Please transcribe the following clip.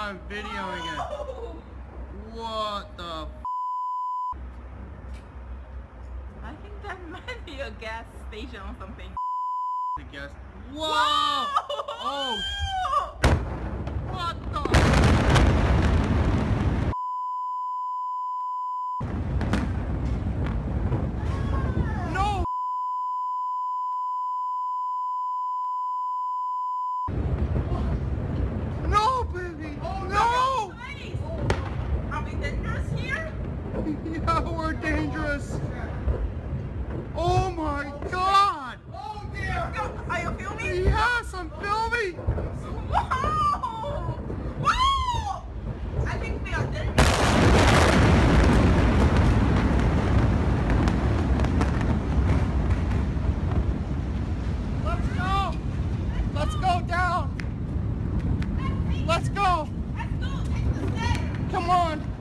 I'm videoing it. What the f? I think that might be a gas station or something. I guess. Whoa! Whoa! Oh! What the? No! No, baby! No! Please! Are we dangerous here? Yeah, we're dangerous. Oh my God! Oh dear! Are you filming? Yes, I'm filming. Wow! Wow! I think we are dangerous. Let's go. Let's go down. Let's go. Let's go. Take the stairs. Come on.